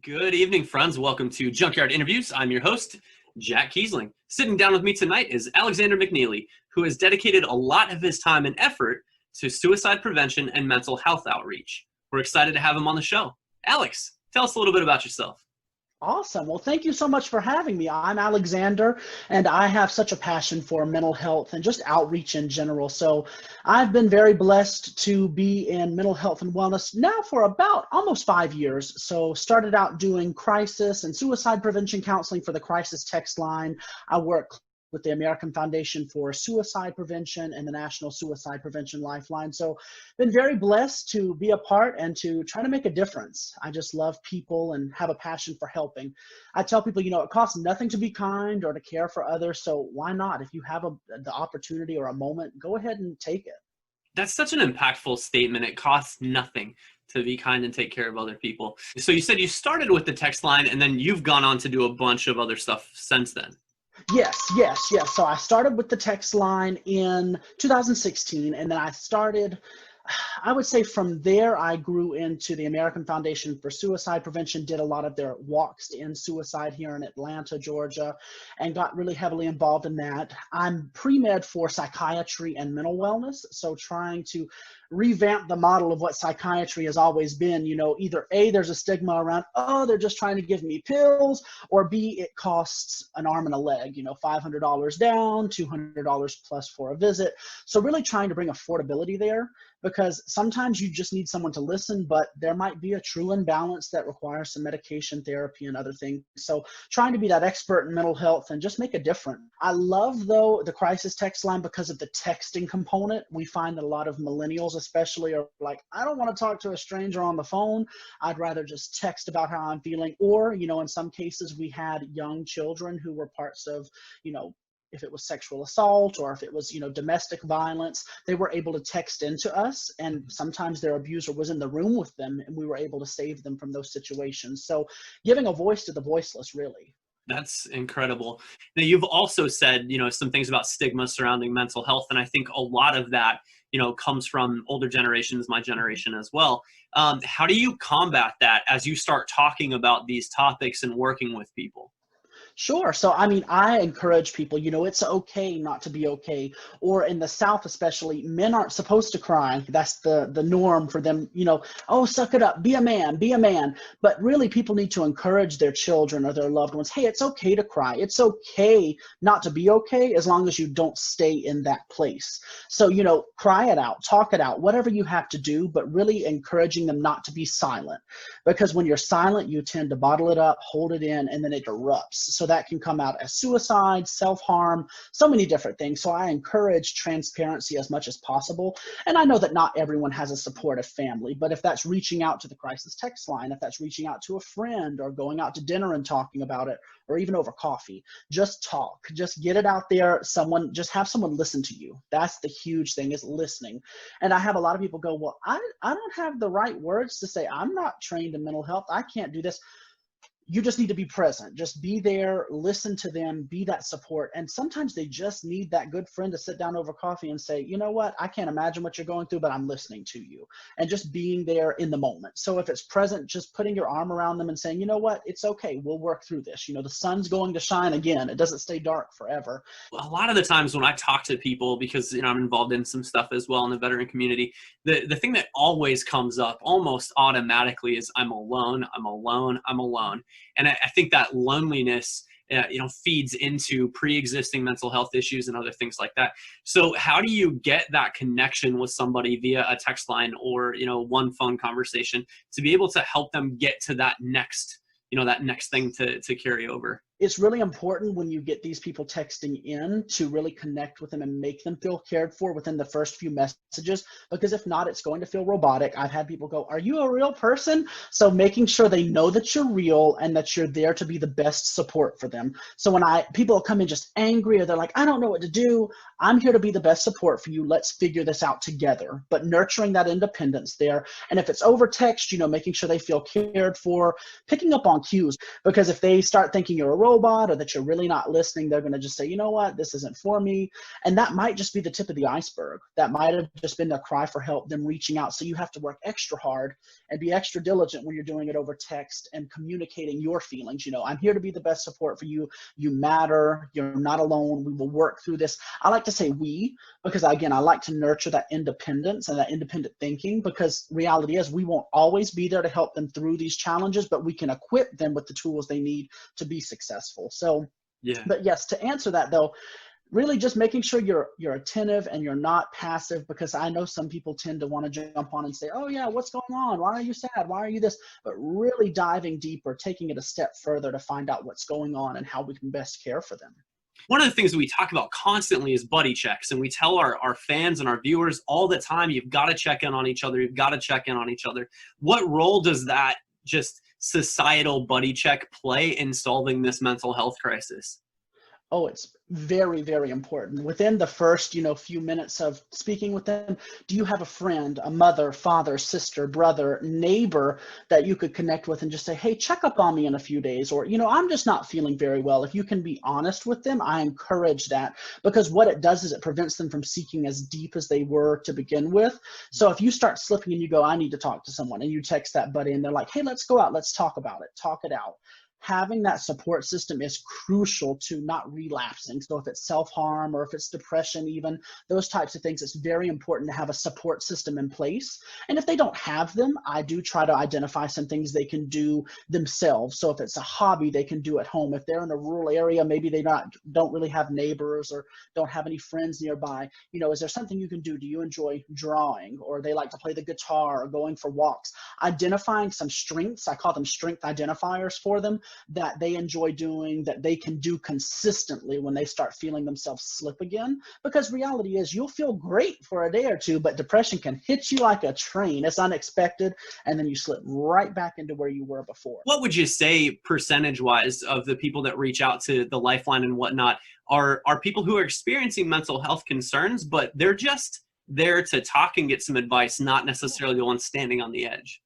Good evening, friends. Welcome to Junkyard Interviews. I'm your host, Jack Kiesling. Sitting down with me tonight is Alexander McKneely, who has dedicated a lot of his time and effort to suicide prevention and mental health outreach. We're excited to have him on the show. Alex, tell us a little bit about yourself. Awesome. Well, thank you so much for having me. I'm Alexander, and I have such a passion for mental health and just outreach in general. So I've been very blessed to be in mental health and wellness now for about almost 5 years. So started out doing crisis and suicide prevention counseling for the crisis text line. I work with the American Foundation for Suicide Prevention and the National Suicide Prevention Lifeline. So been very blessed to be a part and to try to make a difference. I just love people and have a passion for helping. I tell people, it costs nothing to be kind or to care for others. So why not? If you have the opportunity or a moment, go ahead and take it. That's such an impactful statement. It costs nothing to be kind and take care of other people. So you said you started with the text line and then you've gone on to do a bunch of other stuff since then. Yes. So I started with the text line in 2016, and then I would say from there, I grew into the American Foundation for Suicide Prevention, did a lot of their walks to end suicide here in Atlanta, Georgia, and got really heavily involved in that. I'm pre-med for psychiatry and mental wellness, so trying to revamp the model of what psychiatry has always been. Either A, there's a stigma around, oh, they're just trying to give me pills, or B, it costs an arm and a leg, $500 down, $200 plus for a visit. So really trying to bring affordability there, because sometimes you just need someone to listen, but there might be a true imbalance that requires some medication therapy and other things. So trying to be that expert in mental health and just make a difference. I love, though, the crisis text line because of the texting component. We find that a lot of millennials especially are like, I don't want to talk to a stranger on the phone. I'd rather just text about how I'm feeling. Or, in some cases we had young children who were parts of, if it was sexual assault or if it was, domestic violence, they were able to text into us, and sometimes their abuser was in the room with them and we were able to save them from those situations. So giving a voice to the voiceless, really. That's incredible. Now, you've also said, some things about stigma surrounding mental health. And I think a lot of that, comes from older generations, my generation as well. How do you combat that as you start talking about these topics and working with people? Sure. So, I encourage people, it's okay not to be okay. Or in the South, especially, men aren't supposed to cry. That's the norm for them, oh, suck it up, be a man, be a man. But really, people need to encourage their children or their loved ones. Hey, it's okay to cry. It's okay not to be okay as long as you don't stay in that place. So, cry it out, talk it out, whatever you have to do, but really encouraging them not to be silent. Because when you're silent, you tend to bottle it up, hold it in, and then it erupts. So that can come out as suicide, self-harm, so many different things. So I encourage transparency as much as possible. And I know that not everyone has a supportive family, but if that's reaching out to the crisis text line, if that's reaching out to a friend or going out to dinner and talking about it, or even over coffee, just talk, just get it out there. Just have someone listen to you. That's the huge thing, is listening. And I have a lot of people go, well, I don't have the right words to say. I'm not trained in mental health. I can't do this. You just need to be present. Just be there, listen to them, be that support. And sometimes they just need that good friend to sit down over coffee and say, you know what, I can't imagine what you're going through, but I'm listening to you. And just being there in the moment. So if it's present, just putting your arm around them and saying, you know what, it's okay, we'll work through this. The sun's going to shine again. It doesn't stay dark forever. A lot of the times when I talk to people, because I'm involved in some stuff as well in the veteran community, the thing that always comes up almost automatically is I'm alone, I'm alone, I'm alone. And I think that loneliness, feeds into pre-existing mental health issues and other things like that. So how do you get that connection with somebody via a text line or, one phone conversation to be able to help them get to that next thing to carry over? It's really important when you get these people texting in to really connect with them and make them feel cared for within the first few messages, because if not, it's going to feel robotic. I've had people go, are you a real person? So making sure they know that you're real and that you're there to be the best support for them. So when people come in just angry, or they're like, I don't know what to do, I'm here to be the best support for you. Let's figure this out together. But nurturing that independence there. And if it's over text, making sure they feel cared for, picking up on cues, because if they start thinking you're a robot or that you're really not listening, they're going to just say, you know what, this isn't for me. And that might just be the tip of the iceberg. That might have just been a cry for help, them reaching out. So you have to work extra hard and be extra diligent when you're doing it over text and communicating your feelings. You know, I'm here to be the best support for you. You matter. You're not alone. We will work through this. I like to say we, because again, I like to nurture that independence and that independent thinking, because reality is we won't always be there to help them through these challenges, but we can equip them with the tools they need to be successful. So, Yeah. but yes, to answer that though, really just making sure you're attentive and you're not passive, because I know some people tend to want to jump on and say, oh yeah, what's going on? Why are you sad? Why are you this? But really diving deeper, taking it a step further to find out what's going on and how we can best care for them. One of the things that we talk about constantly is buddy checks, and we tell our fans and our viewers all the time, you've got to check in on each other. You've got to check in on each other. What role does that just societal buddy check play in solving this mental health crisis? Oh, it's very, very important. Within the first, few minutes of speaking with them, do you have a friend, a mother, father, sister, brother, neighbor that you could connect with and just say, hey, check up on me in a few days, or, I'm just not feeling very well. If you can be honest with them, I encourage that, because what it does is it prevents them from seeking as deep as they were to begin with. So if you start slipping and you go, I need to talk to someone, and you text that buddy and they're like, hey, let's go out, let's talk about it, talk it out. Having that support system is crucial to not relapsing. So if it's self-harm or if it's depression, even those types of things, it's very important to have a support system in place. And if they don't have them, I do try to identify some things they can do themselves. So if it's a hobby they can do at home, if they're in a rural area, maybe they don't really have neighbors or don't have any friends nearby, is there something you can do? Do you enjoy drawing, or they like to play the guitar or going for walks? Identifying some strengths, I call them strength identifiers for them, that they enjoy doing, that they can do consistently when they start feeling themselves slip again. Because reality is you'll feel great for a day or two, but depression can hit you like a train. It's unexpected, and then you slip right back into where you were before. What would you say percentage-wise of the people that reach out to the Lifeline and whatnot are people who are experiencing mental health concerns, but they're just there to talk and get some advice, not necessarily the ones standing on the edge?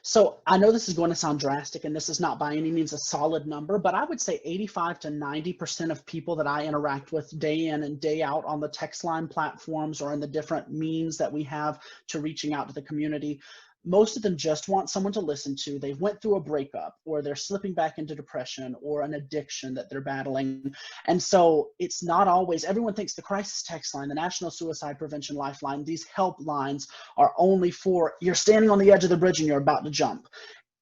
So I know this is going to sound drastic, and this is not by any means a solid number, but I would say 85 to 90% of people that I interact with day in and day out on the text line platforms or in the different means that we have to reaching out to the community, most of them just want someone to listen to. They went through a breakup, or they're slipping back into depression or an addiction that they're battling. And so it's not always, everyone thinks the crisis text line, the National Suicide Prevention Lifeline, these helplines are only for you're standing on the edge of the bridge and you're about to jump.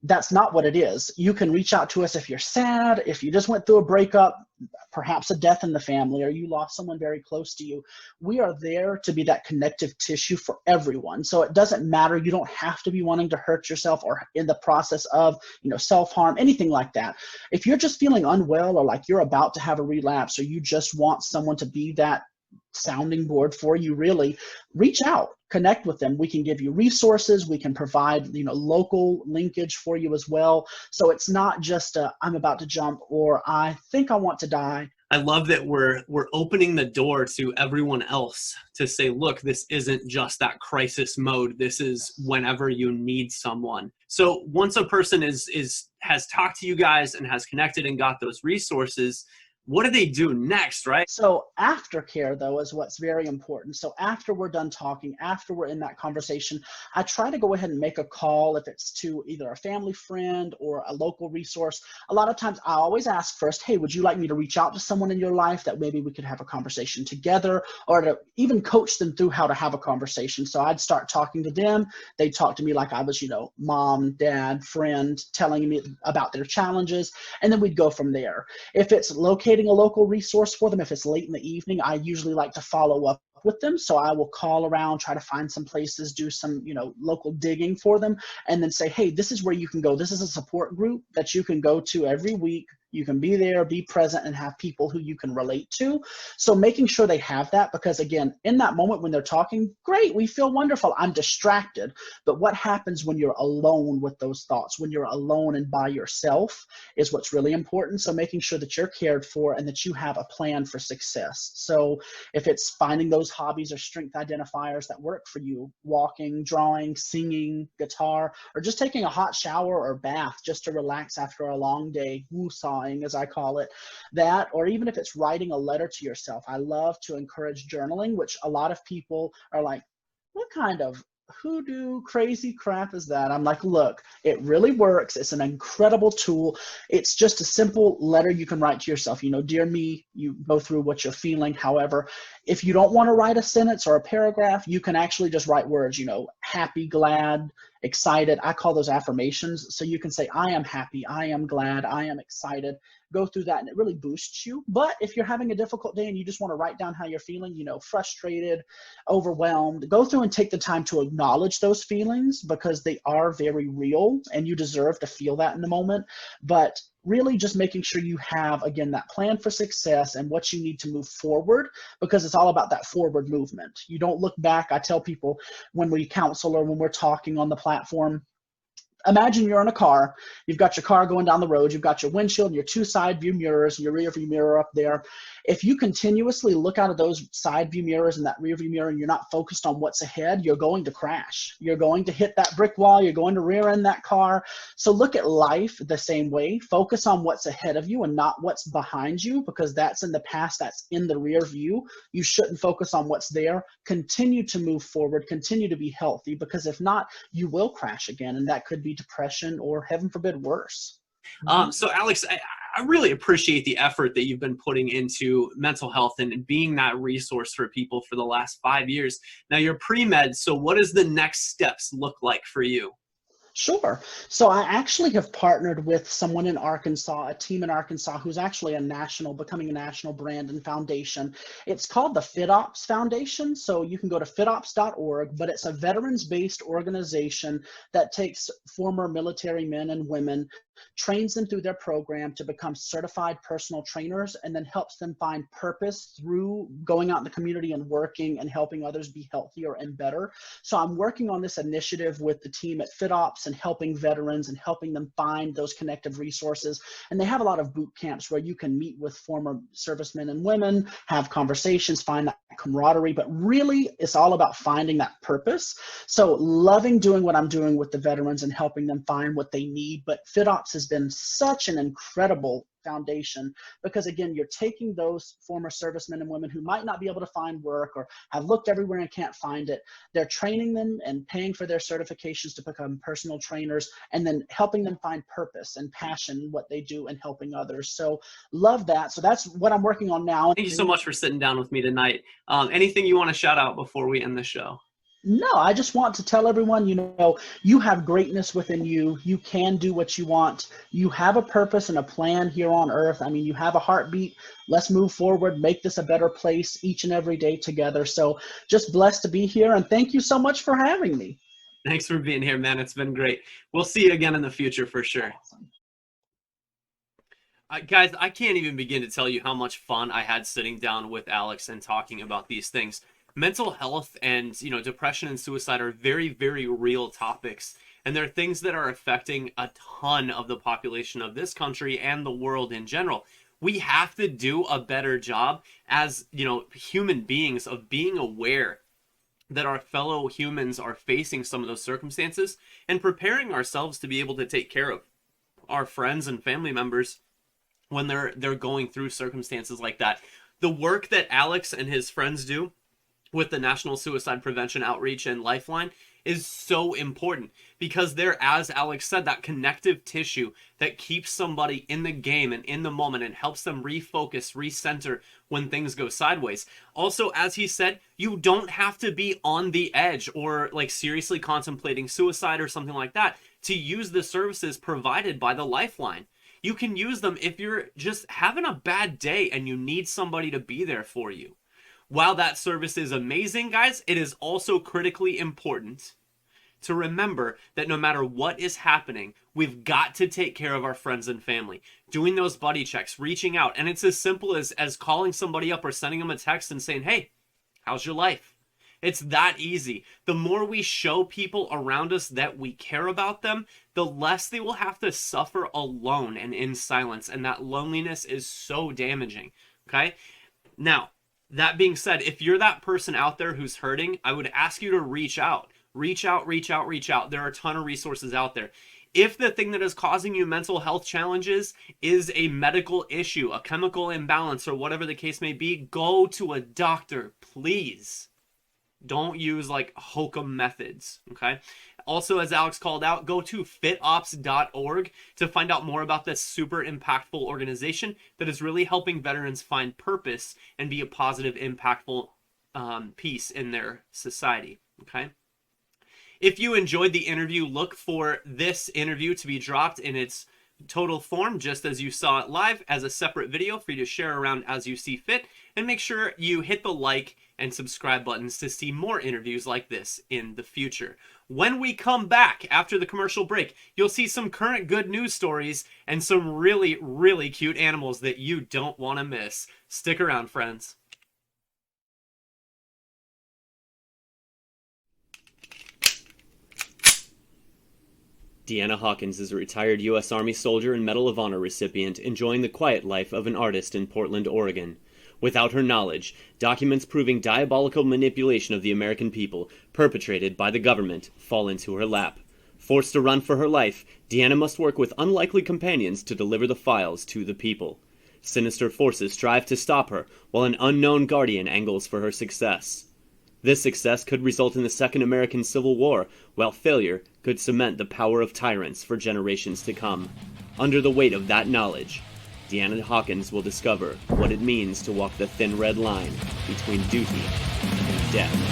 That's not what it is. You can reach out to us if you're sad, if you just went through a breakup, perhaps a death in the family, or you lost someone very close to you. We are there to be that connective tissue for everyone. So it doesn't matter. You don't have to be wanting to hurt yourself or in the process of, self-harm, anything like that. If you're just feeling unwell, or like you're about to have a relapse, or you just want someone to be that sounding board for you, really reach out, connect with them. We can give you resources, we can provide local linkage for you as well. So it's not just I'm about to jump, or I think I want to die. I love that we're opening the door to everyone else to say, look, this isn't just that crisis mode. This is whenever you need someone. So once a person has talked to you guys and has connected and got those resources, what do they do next, right? So aftercare, though, is what's very important. So after we're done talking, after we're in that conversation, I try to go ahead and make a call, if it's to either a family friend or a local resource. A lot of times I always ask first, hey, would you like me to reach out to someone in your life that maybe we could have a conversation together, or to even coach them through how to have a conversation? So I'd start talking to them. They'd talk to me like I was, mom, dad, friend, telling me about their challenges, and then we'd go from there. If it's located a local resource for them, if it's late in the evening, I usually like to follow up with them. So I will call around, try to find some places, do some, local digging for them, and then say, hey, this is where you can go. This is a support group that you can go to every week. You can be there, be present, and have people who you can relate to. So making sure they have that, because again, in that moment when they're talking, great, we feel wonderful, I'm distracted. But what happens when you're alone with those thoughts, when you're alone and by yourself, is what's really important. So making sure that you're cared for and that you have a plan for success. So if it's finding those hobbies or strength identifiers that work for you, walking, drawing, singing, guitar, or just taking a hot shower or bath just to relax after a long day, woosah drawing, as I call it, that, or even if it's writing a letter to yourself. I love to encourage journaling, which a lot of people are like, what kind of hoodoo crazy crap is that? I'm like, look, it really works. It's an incredible tool. It's just a simple letter you can write to yourself. Dear me, you go through what you're feeling. However, if you don't want to write a sentence or a paragraph, you can actually just write words, happy, glad, excited. I call those affirmations. So you can say, I am happy, I am glad, I am excited. Go through that and it really boosts you. But if you're having a difficult day and you just want to write down how you're feeling, frustrated, overwhelmed, go through and take the time to acknowledge those feelings, because they are very real and you deserve to feel that in the moment. But really just making sure you have, again, that plan for success and what you need to move forward, because it's all about that forward movement. You don't look back. I tell people when we counsel or when we're talking on the platform, imagine you're in a car, you've got your car going down the road, you've got your windshield and your two side view mirrors and your rear view mirror up there. If you continuously look out of those side view mirrors and that rear view mirror and you're not focused on what's ahead, you're going to crash. You're going to hit that brick wall, you're going to rear end that car. So look at life the same way. Focus on what's ahead of you and not what's behind you, because that's in the past, that's in the rear view. You shouldn't focus on what's there. Continue to move forward, continue to be healthy, because if not, you will crash again, and that could be depression or, heaven forbid, worse. So Alex, I really appreciate the effort that you've been putting into mental health and being that resource for people for the last 5 years. Now you're pre-med, so what does the next steps look like for you? Sure. So I actually have partnered with someone in Arkansas, a team in Arkansas, who's actually becoming a national brand and foundation. It's called the FitOps Foundation. So you can go to fitops.org, but it's a veterans-based organization that takes former military men and women, trains them through their program to become certified personal trainers, and then helps them find purpose through going out in the community and working and helping others be healthier and better. So I'm working on this initiative with the team at FitOps and helping veterans and helping them find those connective resources. And they have a lot of boot camps where you can meet with former servicemen and women, have conversations, find that camaraderie, but really it's all about finding that purpose. So loving doing what I'm doing with the veterans and helping them find what they need. But FitOps has been such an incredible foundation, because again, you're taking those former servicemen and women who might not be able to find work or have looked everywhere and can't find it. They're training them and paying for their certifications to become personal trainers, and then helping them find purpose and passion in what they do and helping others. So love that. So that's what I'm working on now. Thank you so much for sitting down with me tonight. Anything you want to shout out before we end the show? No, I just want to tell everyone, you have greatness within you. You can do what you want. You have a purpose and a plan here on earth. I mean, you have a heartbeat. Let's move forward, make this a better place each and every day together. So just blessed to be here. And thank you so much for having me. Thanks for being here, man. It's been great. We'll see you again in the future for sure. Awesome. Guys, I can't even begin to tell you how much fun I had sitting down with Alex and talking about these things. Mental health and, depression and suicide are very, very real topics. And they're things that are affecting a ton of the population of this country and the world in general. We have to do a better job as, human beings of being aware that our fellow humans are facing some of those circumstances and preparing ourselves to be able to take care of our friends and family members when they're going through circumstances like that. The work that Alex and his friends do with the National Suicide Prevention Outreach and Lifeline is so important, because they're, as Alex said, that connective tissue that keeps somebody in the game and in the moment and helps them refocus, recenter when things go sideways. Also, as he said, you don't have to be on the edge or seriously contemplating suicide or something like that to use the services provided by the Lifeline. You can use them if you're just having a bad day and you need somebody to be there for you. While that service is amazing, guys, it is also critically important to remember that no matter what is happening, we've got to take care of our friends and family. Doing those buddy checks, reaching out, and it's as simple as calling somebody up or sending them a text and saying, hey, how's your life? It's that easy. The more we show people around us that we care about them, the less they will have to suffer alone and in silence, and that loneliness is so damaging, okay? Now, that being said, if you're that person out there who's hurting, I would ask you to reach out. Reach out, reach out, reach out. There are a ton of resources out there. If the thing that is causing you mental health challenges is a medical issue, a chemical imbalance, or whatever the case may be, go to a doctor, please. Don't use like hokum methods, okay? Also, as Alex called out, go to fitops.org to find out more about this super impactful organization that is really helping veterans find purpose and be a positive, impactful piece in their society, okay? If you enjoyed the interview, look for this interview to be dropped in its total form, just as you saw it live, as a separate video for you to share around as you see fit. And make sure you hit the like and subscribe buttons to see more interviews like this in the future. When we come back after the commercial break, you'll see some current good news stories and some really, really cute animals that you don't want to miss. Stick around, friends. Deanna Hawkins is a retired U.S. Army soldier and Medal of Honor recipient enjoying the quiet life of an artist in Portland, Oregon. Without her knowledge, documents proving diabolical manipulation of the American people perpetrated by the government fall into her lap. Forced to run for her life, Deanna must work with unlikely companions to deliver the files to the people. Sinister forces strive to stop her, while an unknown guardian angles for her success. This success could result in the Second American Civil War, while failure could cement the power of tyrants for generations to come. Under the weight of that knowledge, Deanna Hawkins will discover what it means to walk the thin red line between duty and death.